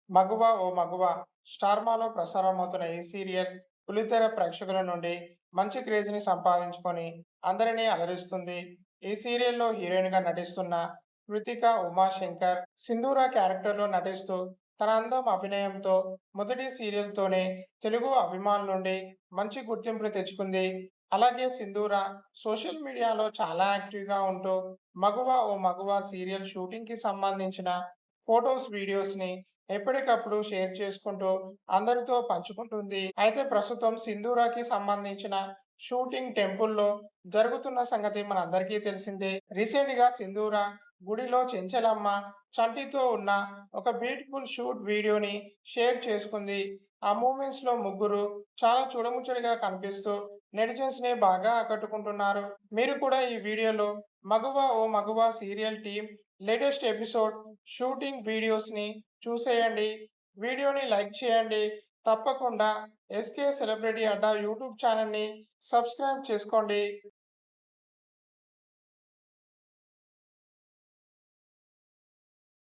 'మగువ ఓ మగువ' స్టార్మాలో ప్రసారమవుతున్న ఈ సీరియల్ బుల్లితెర ప్రేక్షకుల నుండి మంచి క్రేజ్‌ని సంపాదించుకొని అందరినీ అలరిస్తుంది. ఈ సీరియల్‌లో హీరోయిన్‌గా నటిస్తున్న కృతిక ఉమాశంకర్, సింధూర క్యారెక్టర్‌లో నటిస్తూ తన అందం, అభినయంతో మొదటి సీరియల్‌తోనే తెలుగు అభిమానుల నుండి మంచి గుర్తింపుని తెచ్చుకుంది. అలాగే సింధూర సోషల్ మీడియాలో చాలా యాక్టివ్‌గా ఉంటూ 'మగువ ఓ మగువ' సీరియల్ షూటింగ్‌కి సంబంధించిన ఫోటోస్, వీడియోస్‌ని ఎప్పటికప్పుడు షేర్ చేసుకుంటూ అందరితో పంచుకుంటుంది. అయితే ప్రస్తుతం సింధూరాకి సంబంధించిన షూటింగ్ టెంపుల్‌లో జరుగుతున్న సంగతి మనందరికీ తెలిసిందే. రీసెంట్‌గా సింధూర గుడిలో చెంచలమ్మ, చంటితో ఉన్న ఒక బ్యూటిఫుల్ షూట్ వీడియోని షేర్ చేసుకుంది. ఆ మూమెంట్స్‌లో ముగ్గురు చాలా చూడముచ్చటగా కనిపిస్తూ నెటిజన్స్‌ని బాగా ఆకట్టుకుంటున్నారు. మీరు కూడా ఈ వీడియోలో 'Maguva O Maguva' serial team latest episode shooting వీడియోస్‌ని చూసేయండి. వీడియోని లైక్ చేయండి. తప్పకుండా ఎస్‌కే సెలబ్రిటీ అడ్డా యూట్యూబ్ ఛానెల్‌ని సబ్స్క్రైబ్ చేసుకోండి.